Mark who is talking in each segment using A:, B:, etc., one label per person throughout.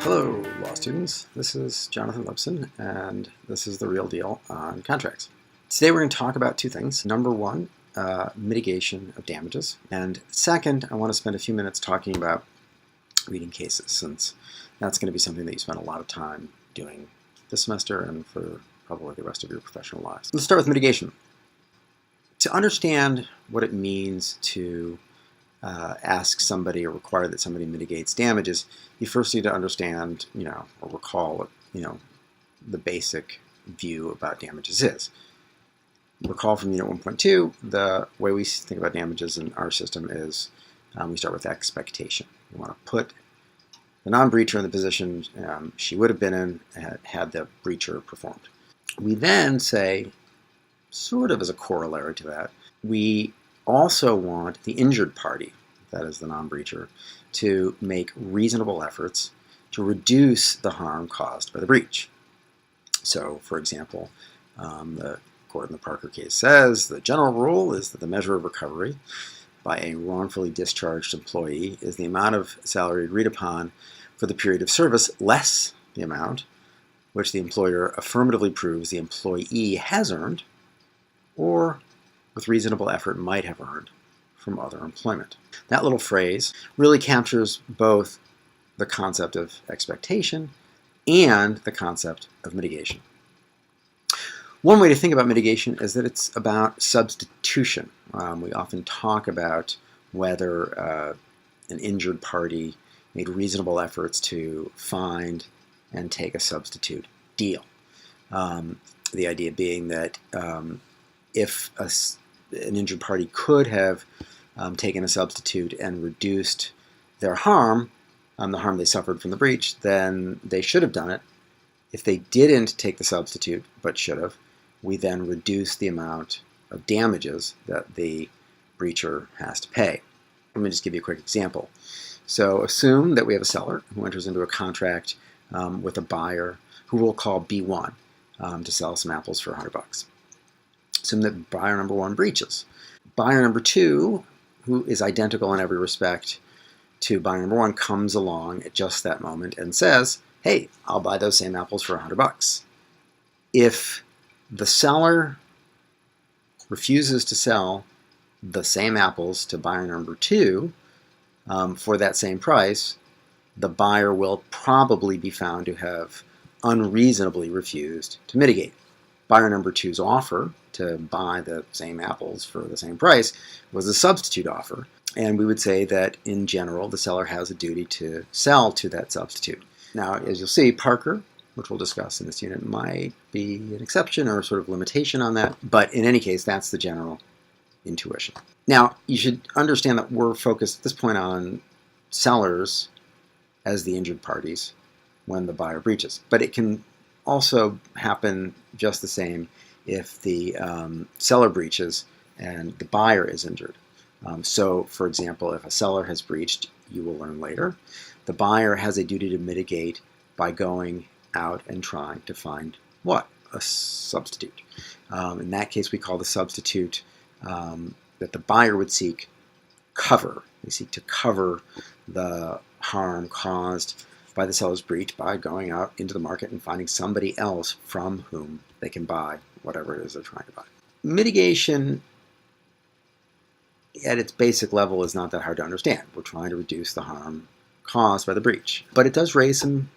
A: Hello, law students. This is Jonathan Lipson, and this is The Real Deal on Contracts. Today we're going to talk about two things. Number one, mitigation of damages. And second, I want to spend a few minutes talking about reading cases, since that's going to be something that you spend a lot of time doing this semester and for probably the rest of your professional lives. Let's start with mitigation. To understand what it means to ask somebody or require that somebody mitigates damages, you first need to understand, or recall what, the basic view about damages is. Recall from Unit 1.2, the way we think about damages in our system is we start with expectation. We want to put the non-breacher in the position she would have been in had the breacher performed. We then say, sort of as a corollary to that, we also want the injured party, that is the non-breacher, to make reasonable efforts to reduce the harm caused by the breach. So, for example, the court in the Parker case says the general rule is that the measure of recovery by a wrongfully discharged employee is the amount of salary agreed upon for the period of service less the amount which the employer affirmatively proves the employee has earned or with reasonable effort might have earned from other employment. That little phrase really captures both the concept of expectation and the concept of mitigation. One way to think about mitigation is that it's about substitution. We often talk about whether an injured party made reasonable efforts to find and take a substitute deal. The idea being that if an injured party could have taken a substitute and reduced their harm, the harm they suffered from the breach, then they should have done it. If they didn't take the substitute, but should have, we then reduce the amount of damages that the breacher has to pay. Let me just give you a quick example. So assume that we have a seller who enters into a contract with a buyer who we'll call B1 to sell some apples for $100. Assume that buyer number one breaches. Buyer number two, who is identical in every respect to buyer number one, comes along at just that moment and says, hey, I'll buy those same apples for $100. If the seller refuses to sell the same apples to buyer number two for that same price, the buyer will probably be found to have unreasonably refused to mitigate. Buyer number two's offer to buy the same apples for the same price was a substitute offer, and we would say that in general the seller has a duty to sell to that substitute. Now, as you'll see, Parker, which we'll discuss in this unit, might be an exception or a sort of limitation on that, but in any case that's the general intuition. Now, you should understand that we're focused at this point on sellers as the injured parties when the buyer breaches, but it can also happen just the same if the seller breaches and the buyer is injured. So, for example, if a seller has breached, you will learn later, the buyer has a duty to mitigate by going out and trying to find what? A substitute. In that case, we call the substitute that the buyer would seek cover. They seek to cover the harm caused by the seller's breach by going out into the market and finding somebody else from whom they can buy whatever it is they're trying to buy. Mitigation at its basic level is not that hard to understand. We're trying to reduce the harm caused by the breach. But it does raise some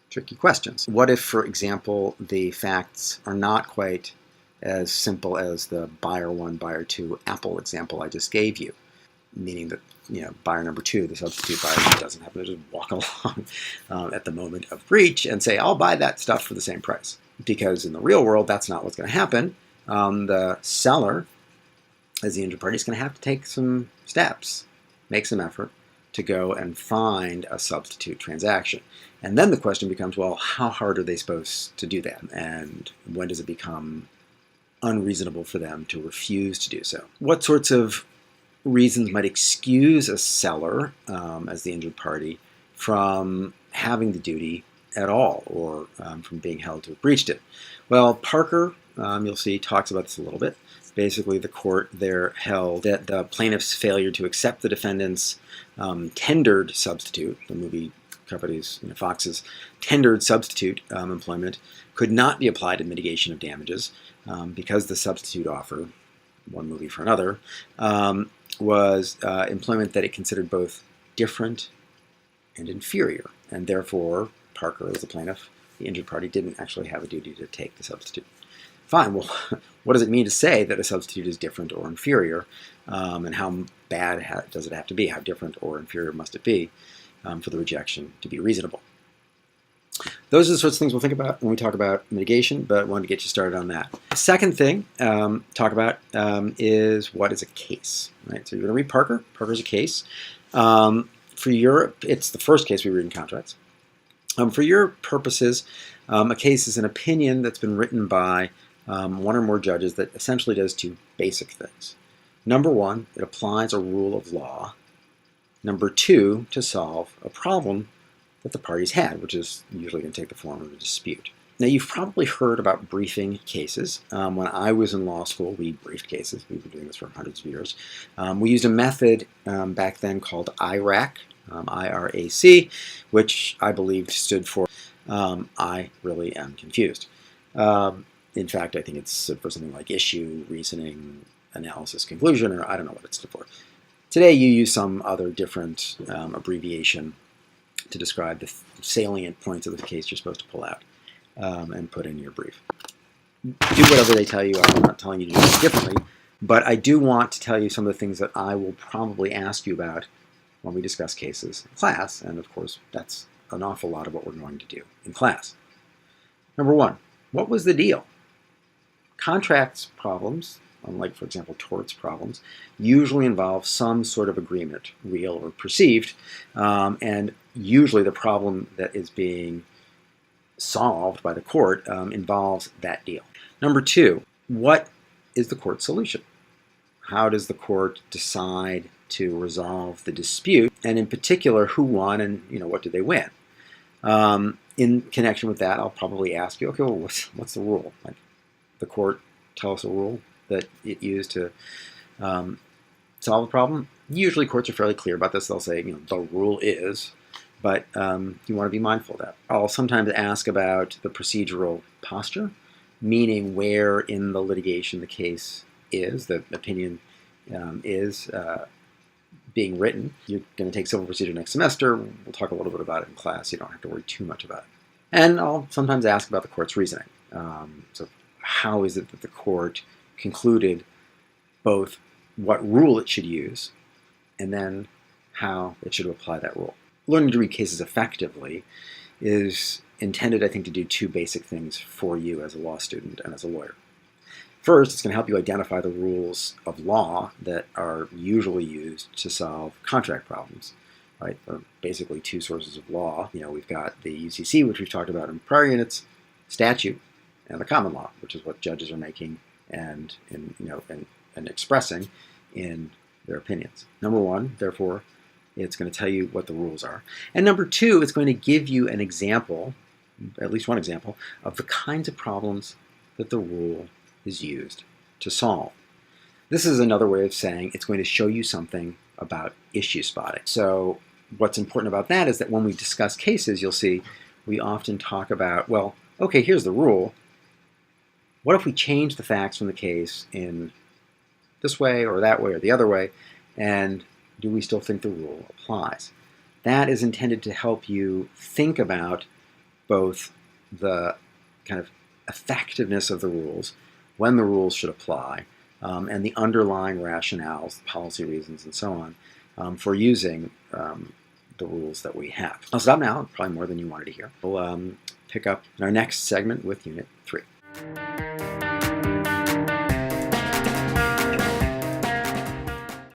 A: tricky questions. What if, for example, the facts are not quite as simple as the buyer one, buyer two apple example I just gave you? Meaning that, buyer number two, the substitute buyer, doesn't happen to just walk along at the moment of breach and say, I'll buy that stuff for the same price. Because in the real world, that's not what's going to happen. The seller, as the injured party, is going to have to take some steps, make some effort to go and find a substitute transaction. And then the question becomes, well, how hard are they supposed to do that? And when does it become unreasonable for them to refuse to do so? What sorts of reasons might excuse a seller, as the injured party, from having the duty at all, or from being held to have breached it? Well, Parker, you'll see, talks about this a little bit. Basically, the court there held that the plaintiff's failure to accept the defendant's tendered substitute, the movie companies, Fox's tendered substitute employment could not be applied to mitigation of damages because the substitute offer, one movie for another, was employment that it considered both different and inferior, and therefore Parker, as the plaintiff, the injured party, didn't actually have a duty to take the substitute. Fine, well, what does it mean to say that a substitute is different or inferior, and how bad does it have to be? How different or inferior must it be for the rejection to be reasonable? Those are the sorts of things we'll think about when we talk about mitigation, but I wanted to get you started on that. The second thing talk about is what is a case, right? So you're going to read Parker. Parker's a case. For Europe, it's the first case we read in contracts. For your purposes, a case is an opinion that's been written by one or more judges that essentially does two basic things. Number one, it applies a rule of law. Number two, to solve a problem that the parties had, which is usually going to take the form of a dispute. Now, you've probably heard about briefing cases. When I was in law school, we briefed cases. We've been doing this for hundreds of years. We used a method back then called IRAC, I-R-A-C, which I believe stood for I really am confused. In fact, I think it stood for something like issue, reasoning, analysis, conclusion, or I don't know what it stood for. Today, you use some other different abbreviation to describe the salient points of the case you're supposed to pull out and put in your brief. Do whatever they tell you. I'm not telling you to do it differently, but I do want to tell you some of the things that I will probably ask you about when we discuss cases in class, and of course, that's an awful lot of what we're going to do in class. Number one, what was the deal? Contracts problems, unlike, for example, torts problems, usually involve some sort of agreement, real or perceived, and usually the problem that is being solved by the court involves that deal. Number two, what is the court's solution? How does the court decide to resolve the dispute, and in particular, who won and what did they win? In connection with that, I'll probably ask you, okay, well, what's the rule? Like, the court tell us a rule that it used to solve the problem. Usually courts are fairly clear about this. They'll say, the rule is, but you want to be mindful of that. I'll sometimes ask about the procedural posture, meaning where in the litigation the case is, the opinion is being written. You're going to take civil procedure next semester. We'll talk a little bit about it in class. You don't have to worry too much about it. And I'll sometimes ask about the court's reasoning. So how is it that the court concluded both what rule it should use and then how it should apply that rule? Learning to read cases effectively is intended, I think, to do two basic things for you as a law student and as a lawyer. First, it's going to help you identify the rules of law that are usually used to solve contract problems. Right? There are basically two sources of law. We've got the UCC, which we've talked about in prior units, statute, and the common law, which is what judges are making and expressing in their opinions. Number one, therefore, it's going to tell you what the rules are. And number two, it's going to give you an example, at least one example, of the kinds of problems that the rule is used to solve. This is another way of saying it's going to show you something about issue spotting. So what's important about that is that when we discuss cases, you'll see we often talk about, well, okay, here's the rule. What if we change the facts from the case in this way or that way or the other way, and do we still think the rule applies? That is intended to help you think about both the kind of effectiveness of the rules, when the rules should apply, and the underlying rationales, policy reasons, and so on, for using the rules that we have. I'll stop now, probably more than you wanted to hear. We'll pick up in our next segment with Unit 3.